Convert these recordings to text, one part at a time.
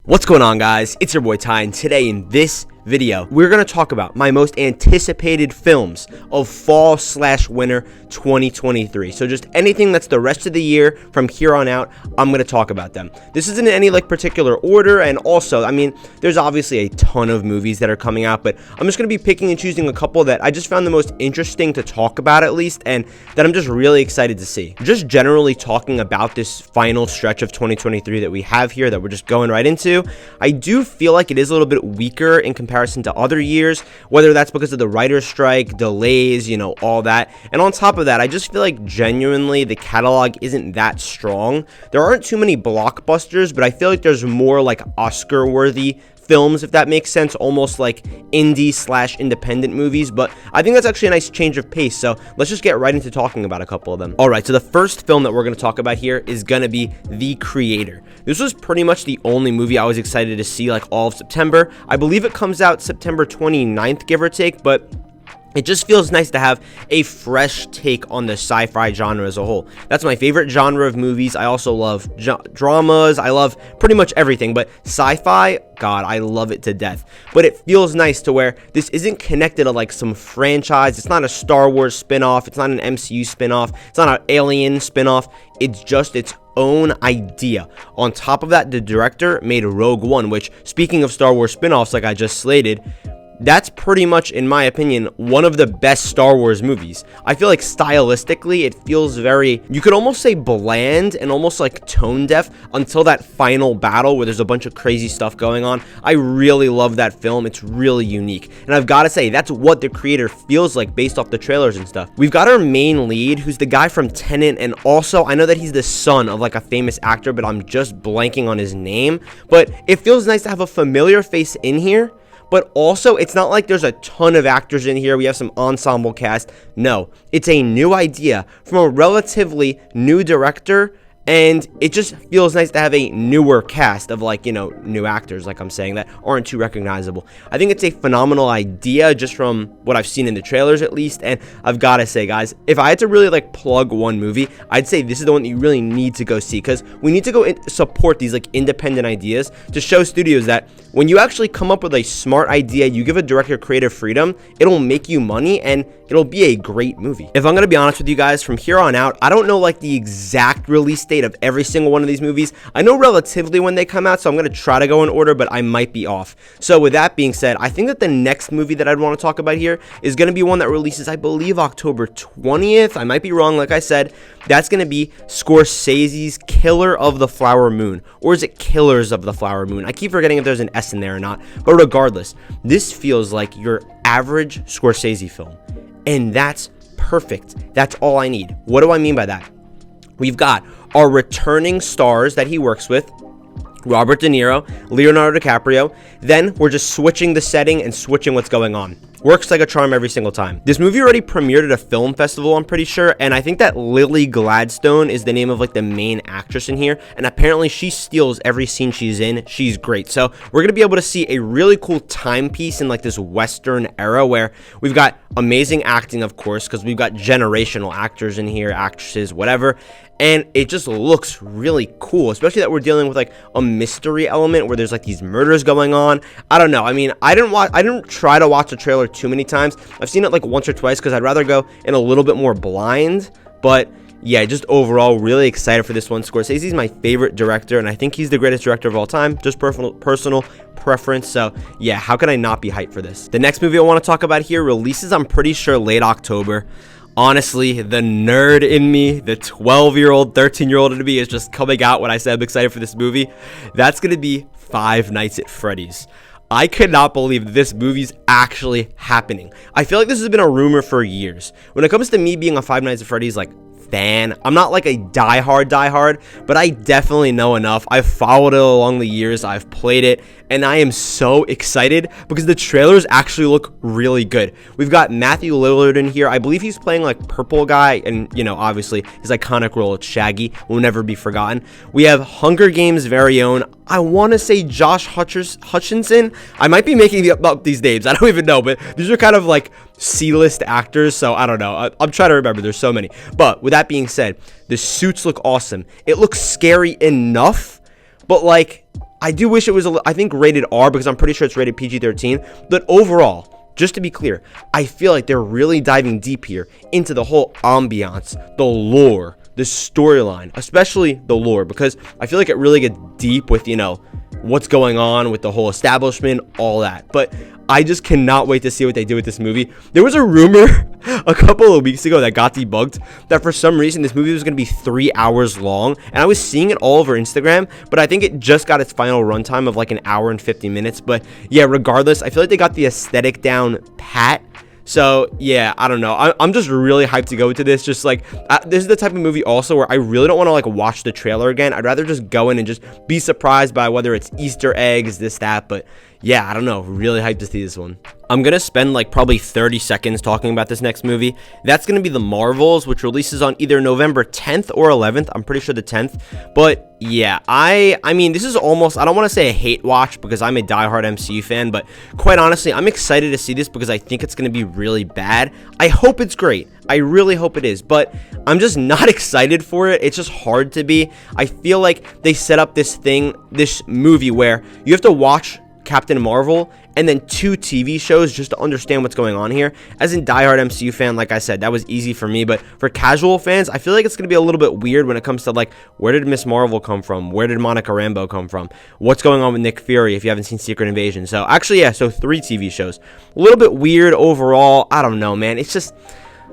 What's going on, guys? It's your boy Ty, and today in this video we're going to talk about my most anticipated films of fall/winter 2023. So just anything that's the rest of the year from here on out, I'm going to talk about them. This isn't in any particular order, and also, I mean, there's obviously a ton of movies that are coming out, but I'm just going to be picking and choosing a couple that I just found the most interesting to talk about, at least, and that I'm just really excited to see. Just generally talking about this final stretch of 2023 that we have here that we're just going right into, I do feel like it is a little bit weaker in comparison to other years, whether that's because of the writer's strike, delays, all that. And on top of that, I just feel like genuinely the catalog isn't that strong. There aren't too many blockbusters, but I feel like there's more Oscar-worthy films, if that makes sense, almost like indie/independent movies. But I think that's actually a nice change of pace, so let's just get right into talking about a couple of them. Alright, so the first film that we're going to talk about here is going to be The Creator. This was pretty much the only movie I was excited to see all of September. I believe it comes out September 29th, give or take, but it just feels nice to have a fresh take on the sci-fi genre as a whole. That's my favorite genre of movies. I also love dramas. I love pretty much everything, but sci-fi, God, I love it to death. But it feels nice to where this isn't connected to some franchise. It's not a Star Wars spin-off. It's not an MCU spin-off. It's not an Alien spin-off. It's just its own idea. On top of that, the director made Rogue One, which, speaking of Star Wars spin-offs like I just slated, that's pretty much, in my opinion, one of the best Star Wars movies. I feel like stylistically, it feels very, you could almost say bland and almost tone deaf until that final battle where there's a bunch of crazy stuff going on. I really love that film. It's really unique. And I've got to say, that's what The Creator feels like based off the trailers and stuff. We've got our main lead, who's the guy from Tenet, and also, I know that he's the son of a famous actor, but I'm just blanking on his name. But it feels nice to have a familiar face in here. But also, it's not like there's a ton of actors in here. We have some ensemble cast. No, it's a new idea from a relatively new director, and it just feels nice to have a newer cast of new actors, I'm saying, that aren't too recognizable. I think it's a phenomenal idea just from what I've seen in the trailers, at least. And I've got to say, guys, if I had to really plug one movie, I'd say this is the one that you really need to go see, because we need to go support these independent ideas to show studios that when you actually come up with a smart idea, you give a director creative freedom, it'll make you money and it'll be a great movie. If I'm going to be honest with you guys, from here on out, I don't know the exact release date of every single one of these movies. I know relatively when they come out, so I'm going to try to go in order, but I might be off. So with that being said, I think that the next movie that I'd want to talk about here is going to be one that releases, I believe, October 20th. I might be wrong, like I said. That's going to be Scorsese's Killer of the Flower Moon. Or is it Killers of the Flower Moon? I keep forgetting if there's an S in there or not. But regardless, this feels like your average Scorsese film. And that's perfect. That's all I need. What do I mean by that? We've got our returning stars that he works with, Robert De Niro, Leonardo DiCaprio. Then we're just switching the setting and switching what's going on. Works like a charm every single time. This movie already premiered at a film festival, I'm pretty sure, and I think that Lily Gladstone is the name of the main actress in here, and apparently she steals every scene she's in. She's great. So we're gonna be able to see a really cool timepiece in this Western era where we've got amazing acting, of course, because we've got generational actors in here, actresses, whatever. And it just looks really cool, especially that we're dealing with a mystery element where there's these murders going on. I don't know. I mean, I didn't try to watch the trailer too many times. I've seen it once or twice because I'd rather go in a little bit more blind. But yeah, just overall really excited for this one. Scorsese's my favorite director, and I think he's the greatest director of all time. Just personal preference. So yeah, how could I not be hyped for this? The next movie I want to talk about here releases, I'm pretty sure, late October. Honestly, the nerd in me, the 12-year-old, 13-year-old in me is just coming out when I said I'm excited for this movie. That's going to be Five Nights at Freddy's. I could not believe that this movie's actually happening. I feel like this has been a rumor for years. When it comes to me being a Five Nights at Freddy's fan, I'm not a diehard, but I definitely know enough. I've followed it along the years. I've played it, and I am so excited because the trailers actually look really good. We've got Matthew Lillard in here. I believe he's playing Purple Guy, and obviously his iconic role as Shaggy will never be forgotten. We have Hunger Games' very own, I want to say, Josh Hutcherson. I might be making up these names. I don't even know, but these are kind of C-list actors, so I don't know. I'm trying to remember. There's so many. But with that being said, the suits look awesome. It looks scary enough, but I do wish it was, I think, rated R, because I'm pretty sure it's rated PG-13. But overall, just to be clear, I feel like they're really diving deep here into the whole ambiance, the lore, the storyline, especially the lore, because I feel like it really gets deep with, what's going on with the whole establishment, all that. But I just cannot wait to see what they do with this movie. There was a rumor a couple of weeks ago that got debunked that for some reason this movie was going to be 3 hours long, and I was seeing it all over Instagram, but I think it just got its final runtime of like an hour and 50 minutes. But yeah, regardless, I feel like they got the aesthetic down pat. So yeah, I don't know. I'm just really hyped to go into this. Just like this is the type of movie also where I really don't want to like watch the trailer again. I'd rather just go in and just be surprised by whether it's Easter eggs, this, that. But yeah, I don't know. Really hyped to see this one. I'm going to spend like probably 30 seconds talking about this next movie. That's going to be The Marvels, which releases on either November 10th or 11th. I'm pretty sure the 10th. But yeah, I mean, this is almost, I don't want to say a hate watch because I'm a diehard MCU fan, but quite honestly, I'm excited to see this because I think it's going to be really bad. I hope it's great. I really hope it is, but I'm just not excited for it. It's just hard to be. I feel like they set up this movie where you have to watch Captain Marvel and then 2 TV shows just to understand what's going on here. As a diehard MCU fan, like I said, that was easy for me, but for casual fans, I feel like it's going to be a little bit weird when it comes to like, where did Miss Marvel come from? Where did Monica Rambeau come from? What's going on with Nick Fury if you haven't seen Secret Invasion? So actually, yeah, so 3 TV shows. A little bit weird overall. I don't know, man. It's just,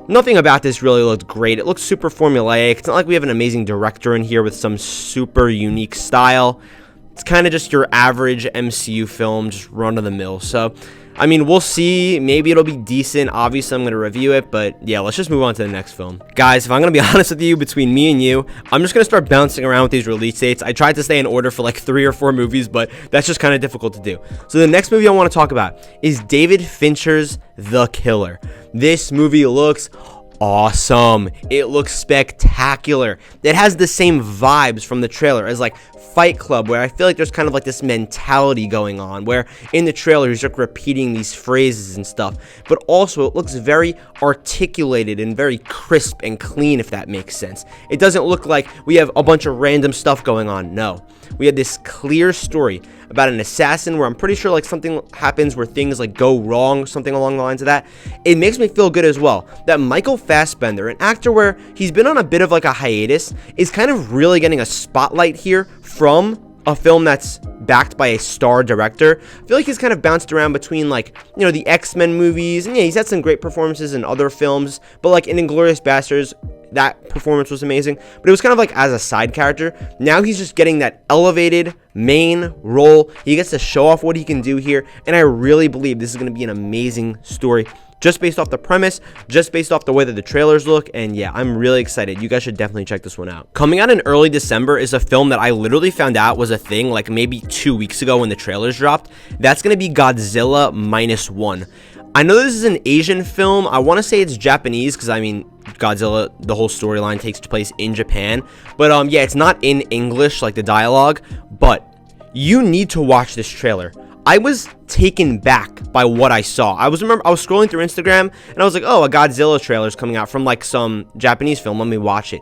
nothing about this really looked great. It looks super formulaic. It's not like we have an amazing director in here with some super unique style. It's kind of just your average MCU film, just run-of-the-mill. So, I mean, we'll see. Maybe it'll be decent. Obviously, I'm going to review it. But, yeah, let's just move on to the next film. Guys, if I'm going to be honest with you, between me and you, I'm just going to start bouncing around with these release dates. I tried to stay in order for like 3 or 4 movies, but that's just kind of difficult to do. So, the next movie I want to talk about is David Fincher's The Killer. This movie looks awesome. It looks spectacular. It has the same vibes from the trailer as like Fight Club, where I feel like there's kind of like this mentality going on where in the trailer he's like repeating these phrases and stuff, but also it looks very articulated and very crisp and clean, if that makes sense. It doesn't look like we have a bunch of random stuff going on. No, we have this clear story about an assassin where I'm pretty sure like something happens where things like go wrong, something along the lines of that. It makes me feel good as well that Michael Fassbender, an actor where he's been on a bit of like a hiatus, is kind of really getting a spotlight here from a film that's backed by a star director. I feel like he's kind of bounced around between like, the X-Men movies, and yeah, he's had some great performances in other films, but like in Inglourious Basterds, that performance was amazing, but it was kind of like as a side character. Now he's just getting that elevated main role. He gets to show off what he can do here, and I really believe this is going to be an amazing story, just based off the premise, just based off the way that the trailers look. And yeah, I'm really excited. You guys should definitely check this one out. Coming out in early December is a film that I literally found out was a thing like maybe 2 weeks ago when the trailers dropped. That's going to be Godzilla Minus One. I know this is an Asian film. I want to say it's Japanese because, I mean, Godzilla, the whole storyline takes place in Japan. But yeah, it's not in English, like the dialogue. But you need to watch this trailer. I was taken back by what I saw. I was scrolling through Instagram and I was like, oh, a Godzilla trailer is coming out from like some Japanese film. Let me watch it.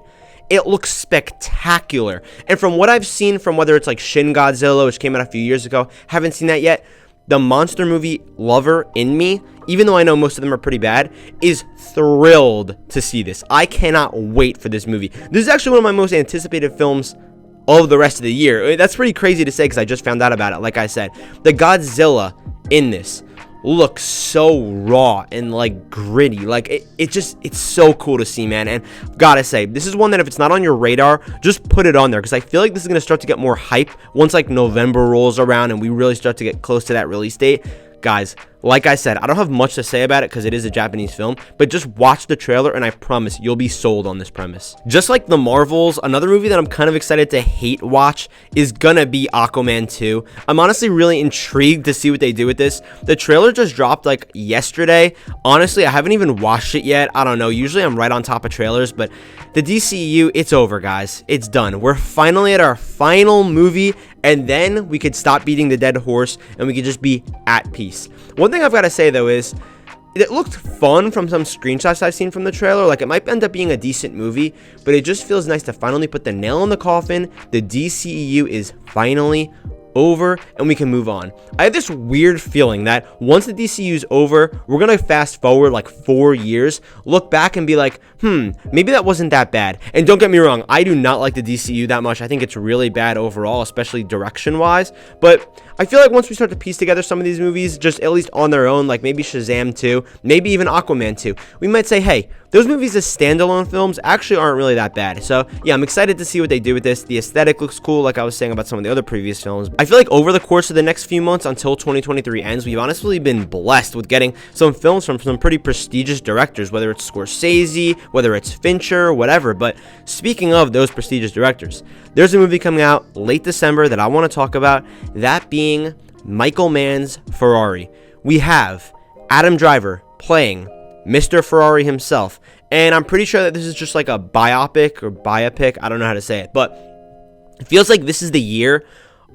It looks spectacular. And from what I've seen from whether it's like Shin Godzilla, which came out a few years ago, haven't seen that yet. The monster movie lover in me, even though I know most of them are pretty bad, is thrilled to see this. I cannot wait for this movie. This is actually one of my most anticipated films of the rest of the year. That's pretty crazy to say because I just found out about it. Like I said, the Godzilla in this looks so raw and like gritty. Like it's so cool to see, man. And gotta say, this is one that if it's not on your radar, just put it on there because I feel like this is gonna start to get more hype once like November rolls around and we really start to get close to that release date. Guys, like I said, I don't have much to say about it because it is a Japanese film, but just watch the trailer and I promise you'll be sold on this premise. Just like The Marvels, another movie that I'm kind of excited to hate watch is gonna be Aquaman 2. I'm honestly really intrigued to see what they do with this. The trailer just dropped like yesterday. Honestly, I haven't even watched it yet. I don't know. Usually I'm right on top of trailers, but the DCEU, it's over, guys. It's done. We're finally at our final movie, and then we could stop beating the dead horse and we could just be at peace. One thing I've got to say though is it looked fun from some screenshots I've seen from the trailer. Like it might end up being a decent movie, but it just feels nice to finally put the nail in the coffin. The DCEU is finally over and we can move on. I have this weird feeling that once the DCU is over, we're gonna fast forward like 4 years, look back and be like, maybe that wasn't that bad. And don't get me wrong, I do not like the DCU that much. I think it's really bad overall, especially direction wise, but I feel like once we start to piece together some of these movies, just at least on their own, like maybe Shazam 2, maybe even Aquaman 2, we might say, hey, those movies as standalone films actually aren't really that bad. So yeah, I'm excited to see what they do with this. The aesthetic looks cool, like I was saying about some of the other previous films. I feel like over the course of the next few months until 2023 ends, we've honestly been blessed with getting some films from some pretty prestigious directors, whether it's Scorsese, whether it's Fincher, whatever. But speaking of those prestigious directors, there's a movie coming out late December that I want to talk about, that being Michael Mann's Ferrari. We have Adam Driver playing Mr. Ferrari himself, and I'm pretty sure that this is just like a biopic, I don't know how to say it, but it feels like this is the year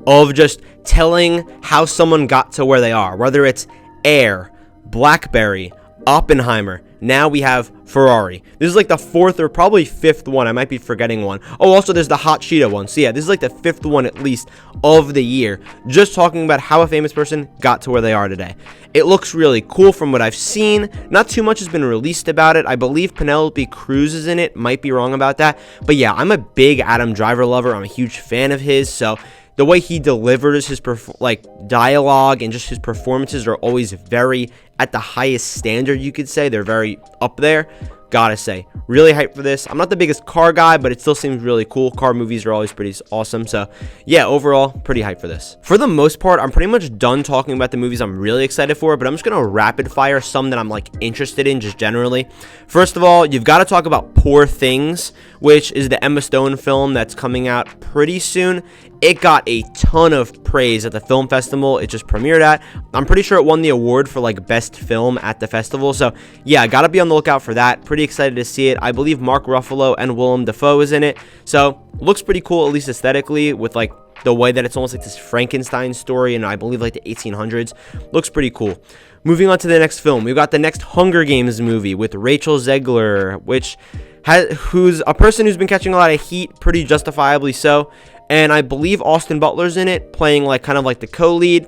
of just telling how someone got to where they are, whether it's Air, Blackberry, Oppenheimer. Now we have Ferrari. This is like the 4th or probably 5th one. I might be forgetting one. Oh, also there's the Hot Cheetah one. So yeah, this is like the 5th one at least of the year. Just talking about how a famous person got to where they are today. It looks really cool from what I've seen. Not too much has been released about it. I believe Penelope Cruz is in it. Might be wrong about that. But yeah, I'm a big Adam Driver lover. I'm a huge fan of his. So the way he delivers his dialogue and just his performances are always very at the highest standard, you could say. They're very up there. Gotta say, really hyped for this. I'm not the biggest car guy, but it still seems really cool. Car movies are always pretty awesome. So yeah, overall, pretty hyped for this. For the most part, I'm pretty much done talking about the movies I'm really excited for, but I'm just gonna rapid fire some that I'm like interested in just generally. First of all, you've got to talk about Poor Things, which is the Emma Stone film that's coming out pretty soon. It got a ton of praise at the film festival it just premiered at. I'm pretty sure it won the award for like best film at the festival. So yeah, gotta be on the lookout for that. Pretty excited to see it. I believe Mark Ruffalo and Willem Dafoe is in it. So looks pretty cool, at least aesthetically, with like the way that it's almost like this Frankenstein story, and I believe like the 1800s. Looks pretty cool. Moving on to the next film, we've got the next Hunger Games movie with Rachel Zegler, who's a person who's been catching a lot of heat, pretty justifiably so. And I believe Austin Butler's in it, playing like kind of like the co-lead.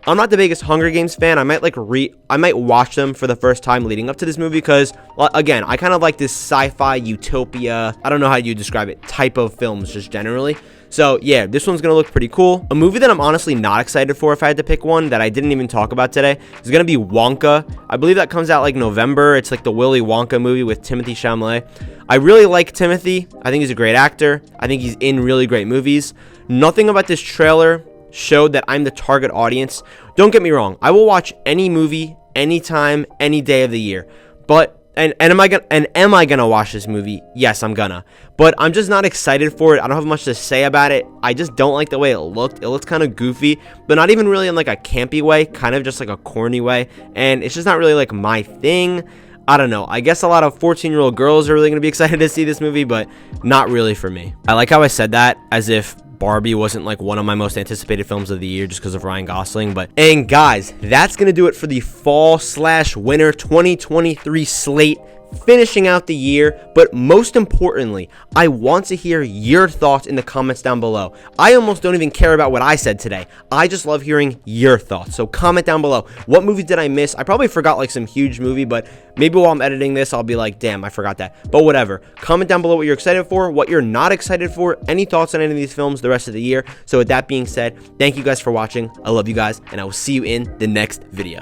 I'm not the biggest Hunger Games fan. I might watch them for the first time leading up to this movie because, again, I kind of like this sci-fi utopia, I don't know how you describe it, type of films just generally. So yeah, this one's gonna look pretty cool. A movie that I'm honestly not excited for, if I had to pick one that I didn't even talk about today, is gonna be Wonka. I believe that comes out like November. It's like the Willy Wonka movie with Timothée Chalamet. I really like Timothy. I think he's a great actor. I think he's in really great movies. Nothing about this trailer showed that I'm the target audience. Don't get me wrong. I will watch any movie, anytime, any day of the year. But am I gonna watch this movie? Yes, I'm gonna. But I'm just not excited for it. I don't have much to say about it. I just don't like the way it looked. It looked kind of goofy, but not even really in like a campy way, kind of just like a corny way. And it's just not really like my thing. I don't know. I guess a lot of 14-year-old girls are really going to be excited to see this movie, but not really for me. I like how I said that as if Barbie wasn't like one of my most anticipated films of the year just because of Ryan Gosling. And guys, that's going to do it for the fall/winter 2023 slate, finishing out the year. But most importantly, I want to hear your thoughts in the comments down below. I almost don't even care about what I said today. I just love hearing your thoughts. So comment down below. What movies did I miss? I probably forgot like some huge movie, but maybe while I'm editing this, I'll be like, damn, I forgot that. But whatever. Comment down below what you're excited for, what you're not excited for, any thoughts on any of these films the rest of the year. So with that being said, thank you guys for watching. I love you guys, and I will see you in the next video.